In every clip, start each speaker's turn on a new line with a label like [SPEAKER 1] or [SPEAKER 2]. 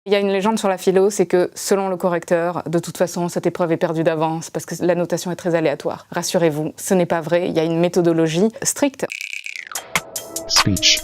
[SPEAKER 1] Il y a une légende sur la philo, c'est que selon le correcteur, de toute façon, cette épreuve est perdue d'avance parce que la notation est très aléatoire. Rassurez-vous, ce n'est pas vrai, il y a une méthodologie stricte.
[SPEAKER 2] Speech.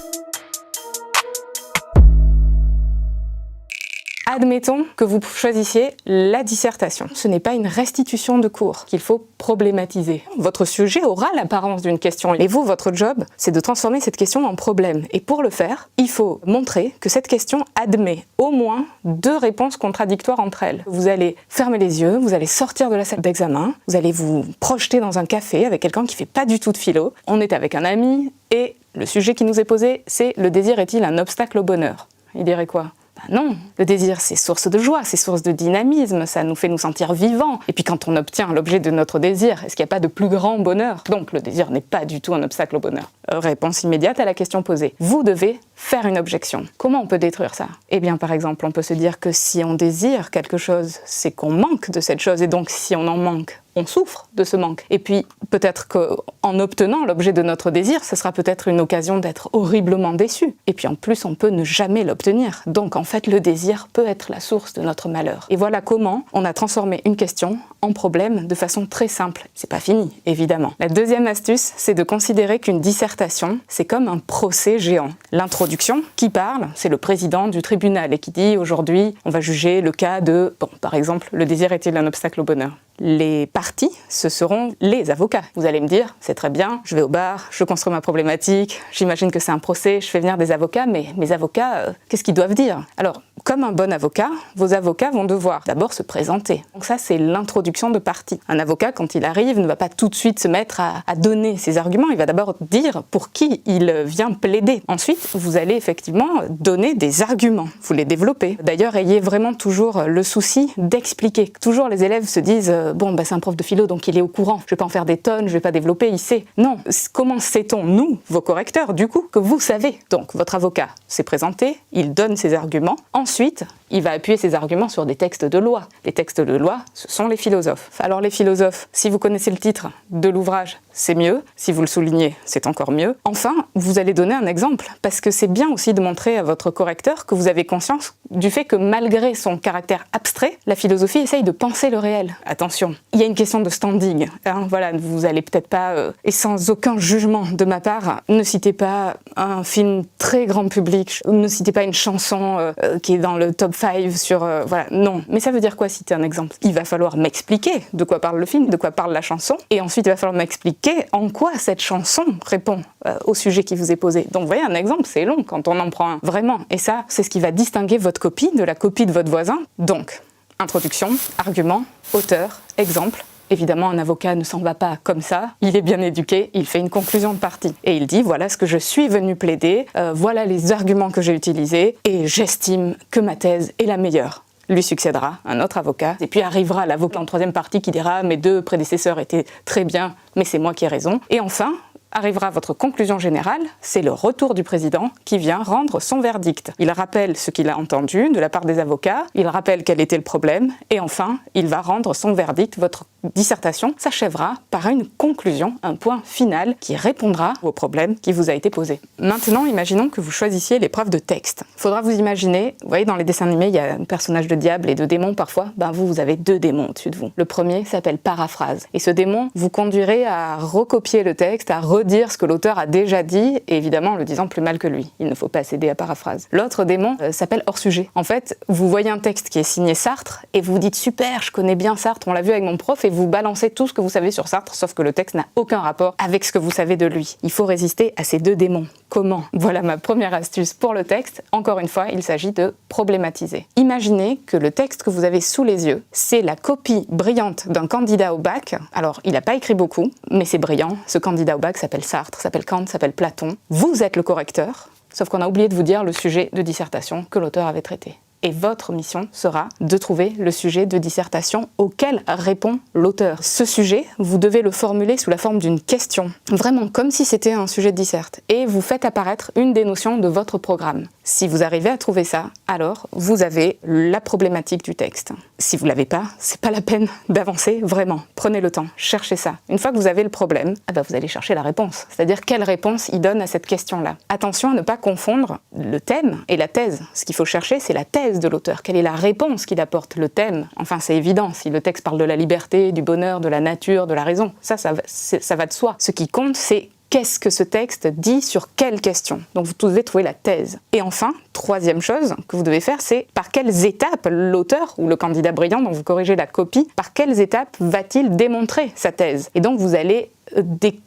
[SPEAKER 1] Admettons que vous choisissiez la dissertation. Ce n'est pas une restitution de cours qu'il faut problématiser. Votre sujet aura l'apparence d'une question, et vous, votre job, c'est de transformer cette question en problème. Et pour le faire, il faut montrer que cette question admet au moins 2 réponses contradictoires entre elles. Vous allez fermer les yeux, vous allez sortir de la salle d'examen, vous allez vous projeter dans un café avec quelqu'un qui fait pas du tout de philo. On est avec un ami, et le sujet qui nous est posé, c'est « Le désir est-il un obstacle au bonheur ?» Il dirait quoi ? Non, le désir c'est source de joie, c'est source de dynamisme, ça nous fait nous sentir vivants. Et puis quand on obtient l'objet de notre désir, est-ce qu'il n'y a pas de plus grand bonheur? Donc le désir n'est pas du tout un obstacle au bonheur. Réponse immédiate à la question posée. Vous devez faire une objection. Comment on peut détruire ça? Eh bien par exemple, on peut se dire que si on désire quelque chose, c'est qu'on manque de cette chose, et donc si on en manque, on souffre de ce manque. Et puis, peut-être qu'en obtenant l'objet de notre désir, ce sera peut-être une occasion d'être horriblement déçu. Et puis en plus, on peut ne jamais l'obtenir. Donc en fait, le désir peut être la source de notre malheur. Et voilà comment on a transformé une question en problème de façon très simple. C'est pas fini, évidemment. La deuxième astuce, c'est de considérer qu'une dissertation, c'est comme un procès géant. L'introduction, qui parle, c'est le président du tribunal et qui dit « Aujourd'hui, on va juger le cas de, bon, par exemple, le désir est-il un obstacle au bonheur ?» Les parties, ce seront les avocats. Vous allez me dire, c'est très bien, je vais au bar, je construis ma problématique, j'imagine que c'est un procès, je fais venir des avocats, mais mes avocats, qu'est-ce qu'ils doivent dire? Alors, comme un bon avocat, vos avocats vont devoir d'abord se présenter. Donc ça, c'est l'introduction de partie. Un avocat, quand il arrive, ne va pas tout de suite se mettre à donner ses arguments, il va d'abord dire pour qui il vient plaider. Ensuite, vous allez effectivement donner des arguments, vous les développez. D'ailleurs, ayez vraiment toujours le souci d'expliquer. Toujours les élèves se disent bon, bah, c'est un prof de philo, donc il est au courant. Je vais pas en faire des tonnes, je vais pas développer, il sait. Non. Comment sait-on, nous, vos correcteurs, du coup, que vous savez? Donc, votre avocat s'est présenté, il donne ses arguments. Ensuite, il va appuyer ses arguments sur des textes de loi. Les textes de loi, ce sont les philosophes. Alors, les philosophes, si vous connaissez le titre de l'ouvrage, c'est mieux. Si vous le soulignez, c'est encore mieux. Enfin, vous allez donner un exemple, parce que c'est bien aussi de montrer à votre correcteur que vous avez conscience du fait que malgré son caractère abstrait, la philosophie essaye de penser le réel. Attention, il y a une question de standing. Voilà, vous allez peut-être pas, et sans aucun jugement de ma part, ne citez pas un film très grand public, ne citez pas une chanson qui est dans le top 5 sur... voilà, non. Mais ça veut dire quoi citer un exemple? Il va falloir m'expliquer de quoi parle le film, de quoi parle la chanson, et ensuite il va falloir m'expliquer en quoi cette chanson répond au sujet qui vous est posé. Donc vous voyez, un exemple, c'est long quand on en prend un. Vraiment. Et ça, c'est ce qui va distinguer votre copie de la copie de votre voisin. Donc, introduction, argument, auteur, exemple. Évidemment, un avocat ne s'en va pas comme ça, il est bien éduqué, il fait une conclusion de partie. Et il dit, voilà ce que je suis venu plaider, voilà les arguments que j'ai utilisés, et j'estime que ma thèse est la meilleure. Lui succédera un autre avocat, et puis arrivera l'avocat en 3e partie qui dira « mes 2 prédécesseurs étaient très bien, mais c'est moi qui ai raison ». Et enfin, arrivera votre conclusion générale, c'est le retour du président qui vient rendre son verdict. Il rappelle ce qu'il a entendu de la part des avocats, il rappelle quel était le problème, et enfin, il va rendre son verdict. Votre dissertation s'achèvera par une conclusion, un point final qui répondra au problème qui vous a été posé. Maintenant, imaginons que vous choisissiez l'épreuve de texte. Il faudra vous imaginer, vous voyez dans les dessins animés, il y a un personnage de diable et de démon parfois, ben vous avez 2 démons au-dessus de vous. Le premier s'appelle paraphrase, et ce démon vous conduirait à recopier le texte, à redire ce que l'auteur a déjà dit, et évidemment en le disant plus mal que lui. Il ne faut pas céder à paraphrase. L'autre démon s'appelle hors-sujet. En fait, vous voyez un texte qui est signé Sartre, et vous vous dites « super, je connais bien Sartre, on l'a vu avec mon prof », et vous balancez tout ce que vous savez sur Sartre, sauf que le texte n'a aucun rapport avec ce que vous savez de lui. Il faut résister à ces 2 démons. Comment? Voilà ma première astuce pour le texte. Encore une fois, il s'agit de problématiser. Imaginez que le texte que vous avez sous les yeux, c'est la copie brillante d'un candidat au bac. Alors, il n'a pas écrit beaucoup, mais c'est brillant. Ce candidat au bac s'appelle Sartre, s'appelle Kant, s'appelle Platon. Vous êtes le correcteur, sauf qu'on a oublié de vous dire le sujet de dissertation que l'auteur avait traité. Et votre mission sera de trouver le sujet de dissertation auquel répond l'auteur. Ce sujet, vous devez le formuler sous la forme d'une question, vraiment comme si c'était un sujet de disserte. Et vous faites apparaître une des notions de votre programme. Si vous arrivez à trouver ça, alors vous avez la problématique du texte. Si vous l'avez pas, c'est pas la peine d'avancer, vraiment. Prenez le temps, cherchez ça. Une fois que vous avez le problème, vous allez chercher la réponse. C'est-à-dire quelle réponse il donne à cette question-là. Attention à ne pas confondre le thème et la thèse. Ce qu'il faut chercher, c'est la thèse de l'auteur. Quelle est la réponse qu'il apporte? Le thème, enfin c'est évident, si le texte parle de la liberté, du bonheur, de la nature, de la raison, ça va de soi. Ce qui compte, c'est qu'est-ce que ce texte dit sur quelle question. Donc vous devez trouver la thèse. Et enfin, troisième chose que vous devez faire, c'est par quelles étapes l'auteur ou le candidat brillant dont vous corrigez la copie, par quelles étapes va-t-il démontrer sa thèse? Et donc vous allez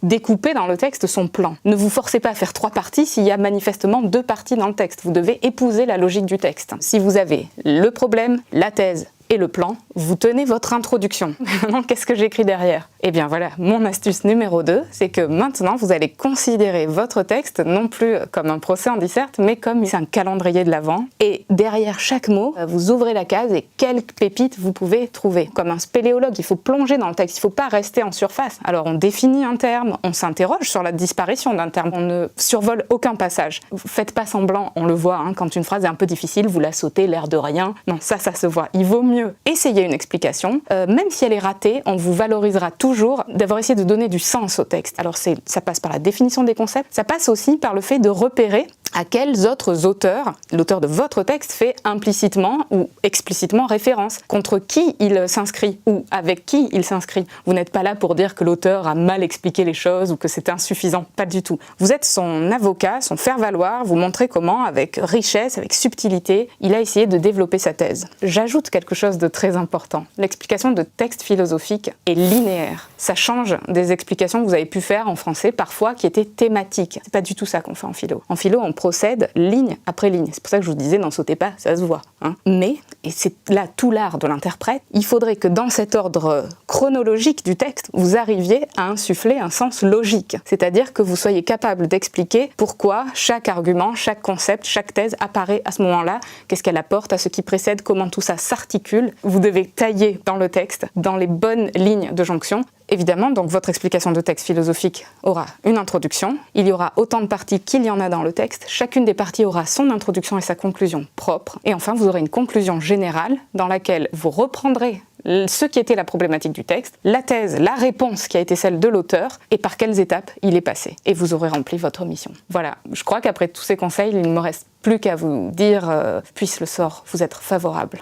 [SPEAKER 1] découper dans le texte son plan. Ne vous forcez pas à faire 3 parties s'il y a manifestement 2 parties dans le texte. Vous devez épouser la logique du texte. Si vous avez le problème, la thèse et le plan, vous tenez votre introduction. Maintenant, qu'est-ce que j'écris derrière? Eh bien voilà, mon astuce numéro 2, c'est que maintenant, vous allez considérer votre texte non plus comme un procès en disserte, mais comme un calendrier de l'Avent. Et derrière chaque mot, vous ouvrez la case et quelles pépites vous pouvez trouver. Comme un spéléologue, il faut plonger dans le texte, il ne faut pas rester en surface. Alors on définit un terme, on s'interroge sur la disparition d'un terme, on ne survole aucun passage. Faites pas semblant, on le voit, quand une phrase est un peu difficile, vous la sautez, l'air de rien. Non, ça se voit. Il vaut mieux essayer une explication, même si elle est ratée, on vous valorisera toujours d'avoir essayé de donner du sens au texte. Alors ça passe par la définition des concepts, ça passe aussi par le fait de repérer à quels autres auteurs l'auteur de votre texte fait implicitement ou explicitement référence, contre qui il s'inscrit ou avec qui il s'inscrit. Vous n'êtes pas là pour dire que l'auteur a mal expliqué les choses ou que c'est insuffisant, pas du tout. Vous êtes son avocat, son faire-valoir, vous montrez comment, avec richesse, avec subtilité, il a essayé de développer sa thèse. J'ajoute quelque chose de très important. L'explication de texte philosophique est linéaire. Ça change des explications que vous avez pu faire en français, parfois qui étaient thématiques. C'est pas du tout ça qu'on fait en philo. En philo, on procède ligne après ligne. C'est pour ça que je vous disais, n'en sautez pas, ça se voit. Mais, et c'est là tout l'art de l'interprète, il faudrait que dans cet ordre chronologique du texte, vous arriviez à insuffler un sens logique. C'est-à-dire que vous soyez capable d'expliquer pourquoi chaque argument, chaque concept, chaque thèse apparaît à ce moment-là, qu'est-ce qu'elle apporte à ce qui précède, comment tout ça s'articule. Vous devez tailler dans le texte, dans les bonnes lignes de jonction. Évidemment, donc votre explication de texte philosophique aura une introduction, il y aura autant de parties qu'il y en a dans le texte, chacune des parties aura son introduction et sa conclusion propre, et enfin vous aurez une conclusion générale dans laquelle vous reprendrez ce qui était la problématique du texte, la thèse, la réponse qui a été celle de l'auteur, et par quelles étapes il est passé. Et vous aurez rempli votre mission. Voilà, je crois qu'après tous ces conseils, il ne me reste plus qu'à vous dire puisse le sort vous être favorable.